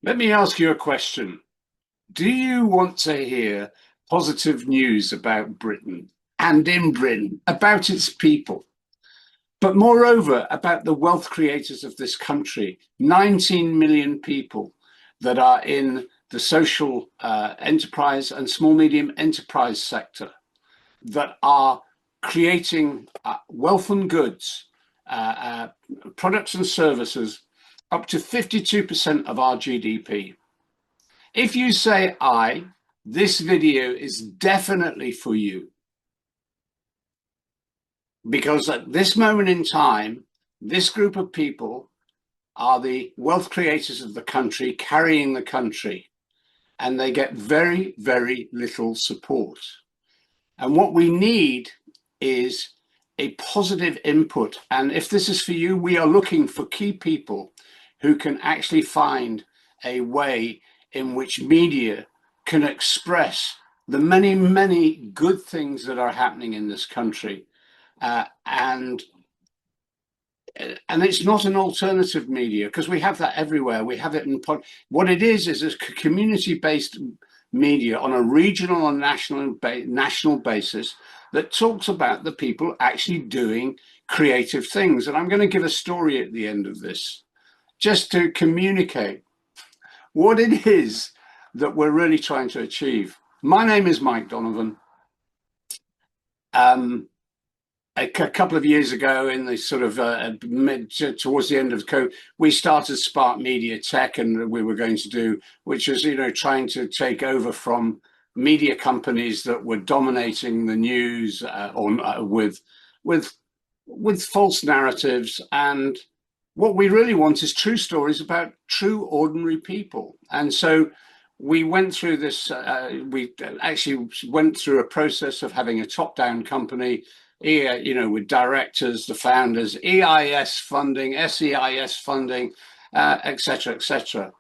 Let me ask you a question. Do you want to hear positive news about Britain and in Britain, about its people, but moreover, about the wealth creators of this country? 19 million people that are in the social enterprise and small medium enterprise sector that are creating wealth and goods, products and services up to 52% of our GDP. If you say I, this video is definitely for you. Because at this moment in time, this group of people are the wealth creators of the country, carrying the country, and they get very, very little support. And what we need is a positive input. And if this is for you, we are looking for key people who can actually find a way in which media can express the many, many good things that are happening in this country. And it's not an alternative media, because we have that everywhere. We have it in what it is a community-based media on a regional and national basis that talks about the people actually doing creative things. And I'm going to give a story at the end of this, just to communicate what it is that we're really trying to achieve. My name is Mike Donovan. A couple of years ago, in the sort of towards the end of COVID, we started Spark Media Tech, and we were going to do, which was, trying to take over from media companies that were dominating the news with false narratives. And what we really want is true stories about true ordinary people. And so we went through this. We actually went through a process of having a top-down company. With directors, the founders, EIS funding, SEIS funding, etc., etc.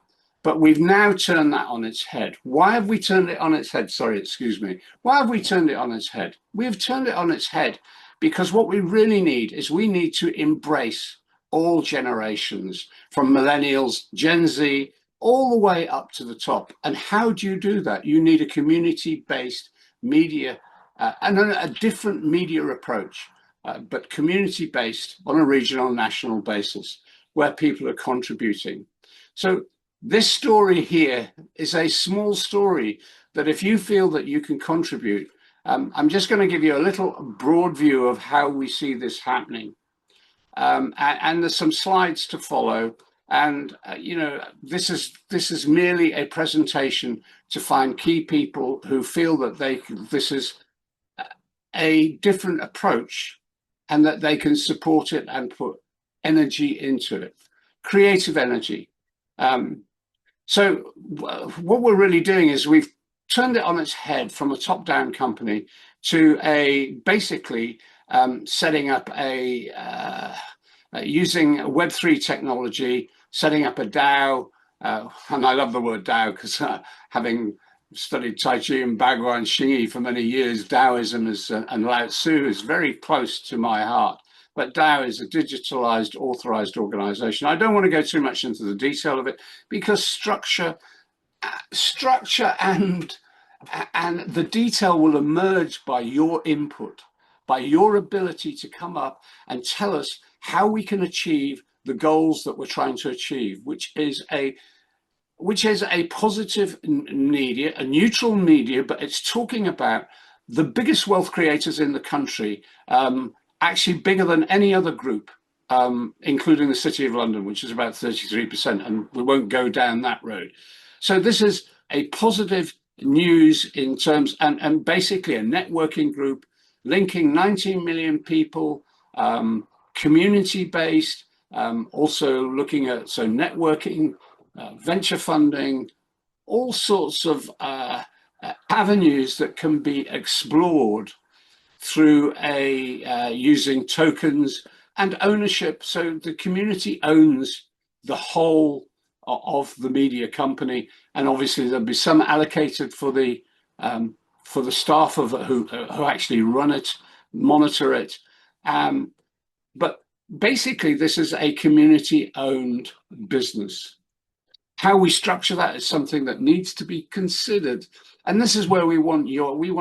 But we've now turned that on its head. Why have we turned it on its head? Sorry, excuse me. Why have we turned it on its head? We've turned it on its head because what we really need is we need to embrace all generations, from millennials, Gen Z, all the way up to the top. And how do you do that? You need a community-based media and a different media approach, but community-based on a regional and national basis, where people are contributing. So this story here is a small story that, if you feel that you can contribute, I'm just going to give you a little broad view of how we see this happening. And there's some slides to follow. And, this is merely a presentation to find key people who feel that this is a different approach and that they can support it and put energy into it, creative energy. So what we're really doing is we've turned it on its head from a top-down company to basically setting up using Web3 technology, setting up a DAO. And I love the word DAO because having studied Tai Chi and Bagua and Xingyi for many years, Taoism and Lao Tzu is very close to my heart. But DAO is a digitalized, authorized organization. I don't want to go too much into the detail of it, because structure and the detail will emerge by your input, by your ability to come up and tell us how we can achieve the goals that we're trying to achieve, which is a positive media, a neutral media, but it's talking about the biggest wealth creators in the country, actually bigger than any other group, including the City of London, which is about 33%, and we won't go down that road. So this is a positive news in terms, and basically a networking group linking 19 million people, community-based, also looking at networking, venture funding, all sorts of avenues that can be explored through using tokens and ownership. So the community owns the whole of the media company, and obviously there'll be some allocated for the staff who actually run it, monitor it. But basically, this is a community-owned business. How we structure that is something that needs to be considered. And this is where we want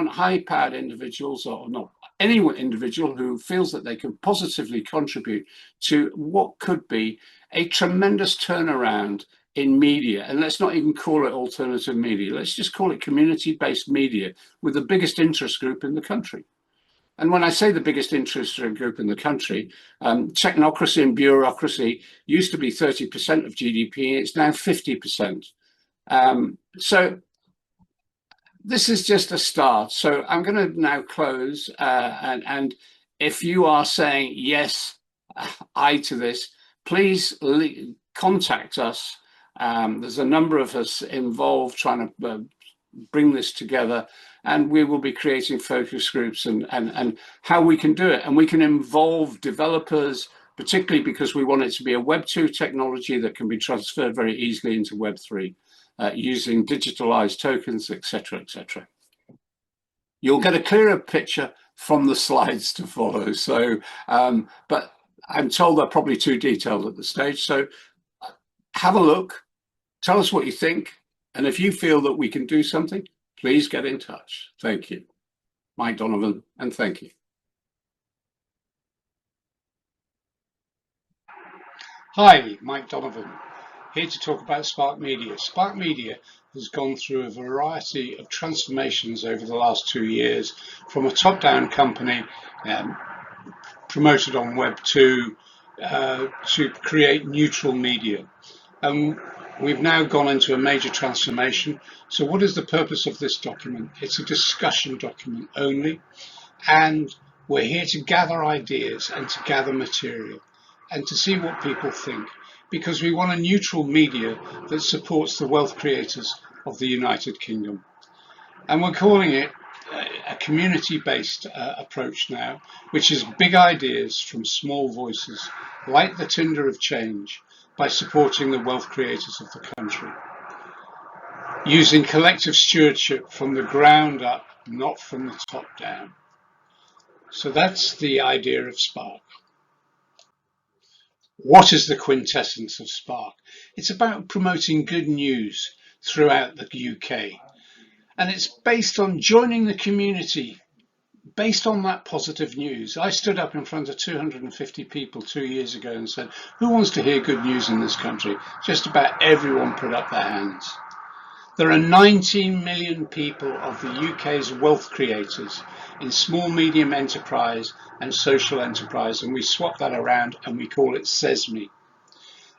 high-powered individuals, or not any individual who feels that they can positively contribute to what could be a tremendous turnaround in media. And let's not even call it alternative media. Let's just call it community-based media with the biggest interest group in the country. And when I say the biggest interest group in the country, technocracy and bureaucracy used to be 30% of GDP. It's now 50%. So this is just a start. So I'm going to now close. And if you are saying yes, I to this, please contact us. There's a number of us involved trying to bring this together, and we will be creating focus groups and how we can do it. And we can involve developers, particularly because we want it to be a Web 2 technology that can be transferred very easily into Web 3 using digitalized tokens, etc., etc. You'll get a clearer picture from the slides to follow. So, but I'm told they're probably too detailed at this stage. So have a look, tell us what you think. And if you feel that we can do something, please get in touch. Thank you. Mike Donovan, and thank you. Hi, Mike Donovan, here to talk about Spark Media. Spark Media has gone through a variety of transformations over the last 2 years, from a top-down company promoted on Web 2 to create neutral media. We've now gone into a major transformation. So what is the purpose of this document? It's a discussion document only, and we're here to gather ideas and to gather material and to see what people think, because we want a neutral media that supports the wealth creators of the United Kingdom. And we're calling it a community-based approach now, which is big ideas from small voices, like the tinder of change, by supporting the wealth creators of the country, using collective stewardship from the ground up, not from the top down. So that's the idea of Spark. What is the quintessence of Spark? It's about promoting good news throughout the UK. And it's based on joining the community, based on that positive news. I stood up in front of 250 people 2 years ago and said, who wants to hear good news in this country? Just about everyone put up their hands. There are 19 million people of the UK's wealth creators in small, medium enterprise and social enterprise, and we swap that around and we call it SESME.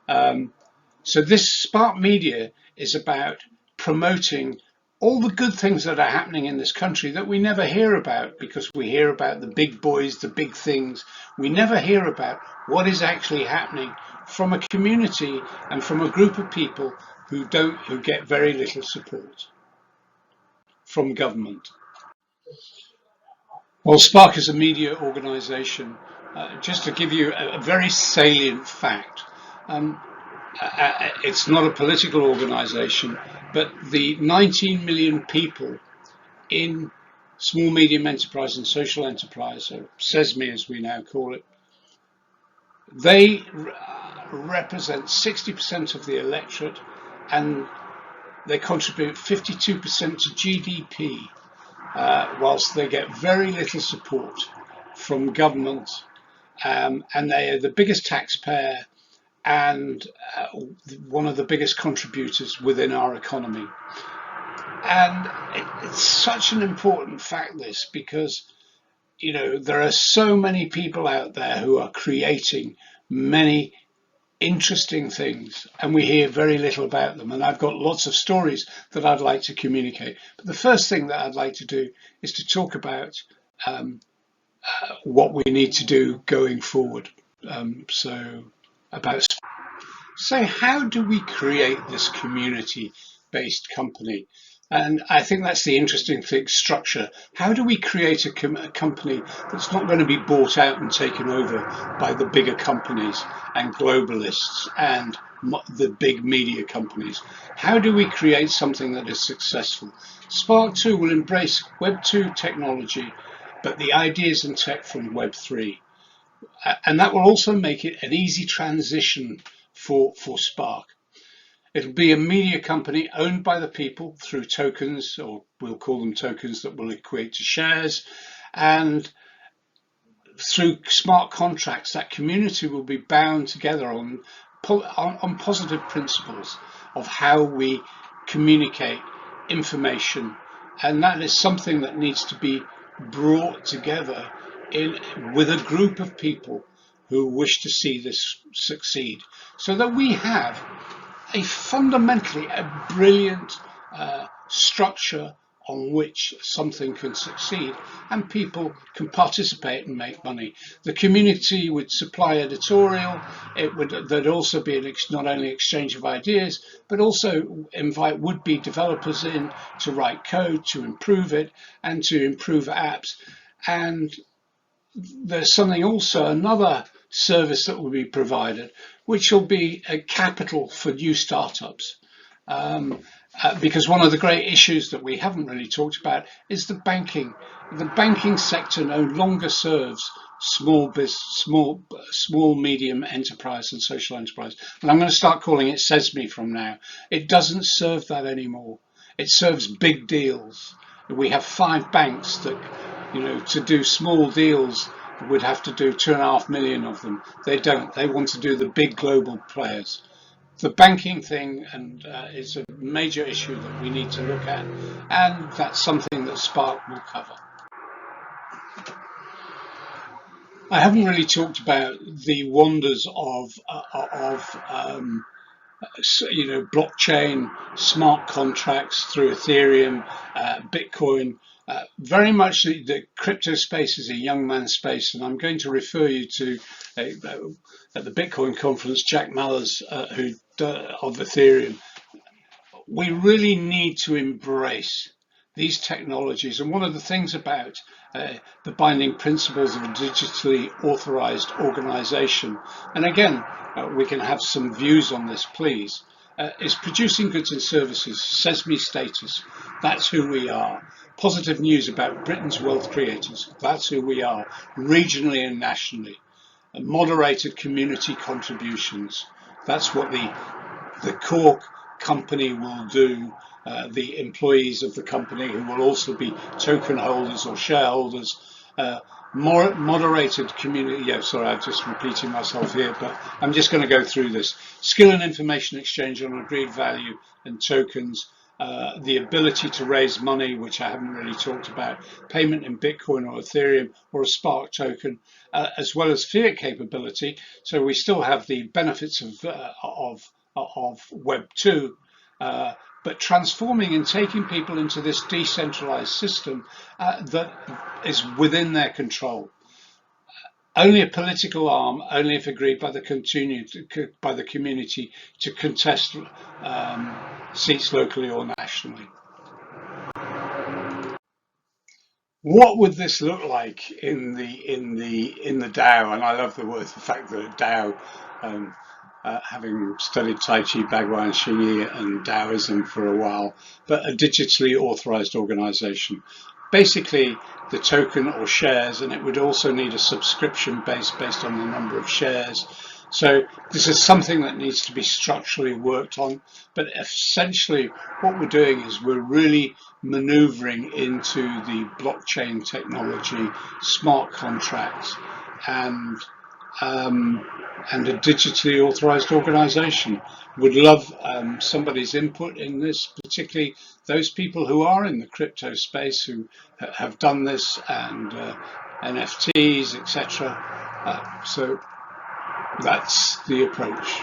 So this Spark Media is about promoting all the good things that are happening in this country that we never hear about, because we hear about the big boys, the big things. We never hear about what is actually happening from a community and from a group of people who get very little support from government. Well, Spark is a media organisation. Just to give you a very salient fact, it's not a political organisation, but the 19 million people in small, medium enterprise and social enterprise, or SESME as we now call it, they represent 60% of the electorate, and they contribute 52% to GDP, whilst they get very little support from government, and they are the biggest taxpayer and one of the biggest contributors within our economy. And it's such an important fact, this, because there are so many people out there who are creating many interesting things, and we hear very little about them. And I've got lots of stories that I'd like to communicate. But the first thing that I'd like to do is to talk about what we need to do going forward. So how do we create this community-based company? And I think that's the interesting thing, structure. How do we create a company that's not going to be bought out and taken over by the bigger companies and globalists and the big media companies? How do we create something that is successful? Spark 2 will embrace Web 2 technology, but the ideas and tech from Web 3. And that will also make it an easy transition for Spark. It'll be a media company owned by the people through tokens, or we'll call them tokens that will equate to shares, and through smart contracts, that community will be bound together on positive principles of how we communicate information, and that is something that needs to be brought together with a group of people who wish to see this succeed, so that we have fundamentally a brilliant structure on which something can succeed and people can participate and make money. The community would supply editorial. There'd also be not only exchange of ideas, but also invite would-be developers in to write code, to improve it, and to improve apps. And there's another service that will be provided, which will be a capital for new startups. Because one of the great issues that we haven't really talked about is the banking. The banking sector no longer serves small, medium enterprise and social enterprise. And I'm going to start calling it SESME from now. It doesn't serve that anymore. It serves big deals. We have 5 banks that, to do small deals would have to do 2.5 million of them. They don't. They want to do the big global players. The banking thing is a major issue that we need to look at, and that's something that Spark will cover. I haven't really talked about the wonders of blockchain, smart contracts through Ethereum, Bitcoin. Very much the crypto space is a young man's space, and I'm going to refer you to at the Bitcoin conference, Jack Mallers, of Ethereum. We really need to embrace these technologies, and one of the things about the binding principles of a digitally authorized organization, and again, we can have some views on this, please, is producing goods and services, SESME status. That's who we are. Positive news about Britain's wealth creators. That's who we are, regionally and nationally. Moderated community contributions. That's what the core company will do. The employees of the company, who will also be token holders or shareholders. Moderated community. Yeah, sorry, I'm just repeating myself here, but I'm just going to go through this. Skill and information exchange on agreed value and tokens. The ability to raise money, which I haven't really talked about, payment in Bitcoin or Ethereum or a Spark token, as well as fiat capability. So we still have the benefits of Web 2, but transforming and taking people into this decentralized system that is within their control. Only a political arm, only if agreed by the community to contest seats locally or nationally. What would this look like in the DAO? And I love the fact that DAO, having studied Tai Chi, Bagua, and Xingyi and Taoism for a while, but a digitally authorized organization. Basically, the token or shares, and it would also need a subscription based on the number of shares. So this is something that needs to be structurally worked on, but essentially what we're doing is we're really maneuvering into the blockchain technology, smart contracts, and a digitally authorized organization. Would love somebody's input in this, particularly those people who are in the crypto space who have done this, and NFTs, etc. So that's the approach.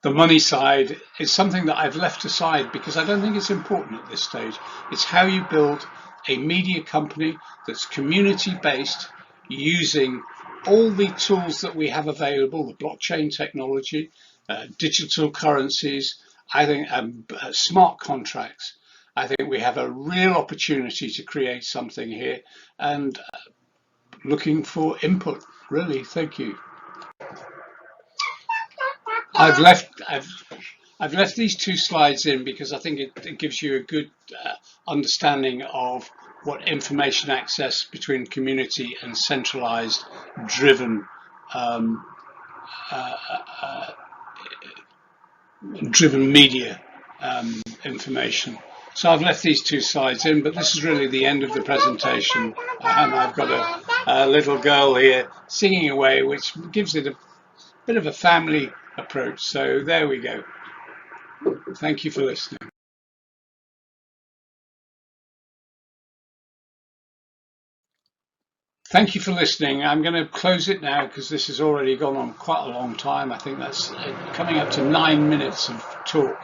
The money side is something that I've left aside because I don't think it's important at this stage. It's how you build a media company that's community-based, using all the tools that we have available, the blockchain technology, digital currencies, I think smart contracts. I think we have a real opportunity to create something here, and looking for input, really. Thank you. I've left these 2 slides in because I think it gives you a good understanding of what information access between community and centralized driven driven media information. So I've left these two slides in, but this is really the end of the presentation. And I've got a little girl here singing away, which gives it a bit of a family approach. So there we go. Thank you for listening. Thank you for listening. I'm going to close it now because this has already gone on quite a long time. I think that's coming up to 9 minutes of talk.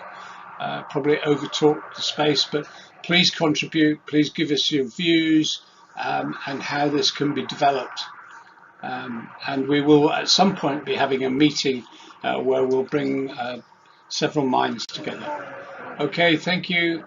Probably over talked the space, but please contribute. Please give us your views and how this can be developed. And we will at some point be having a meeting where we'll bring several minds together. Okay, thank you.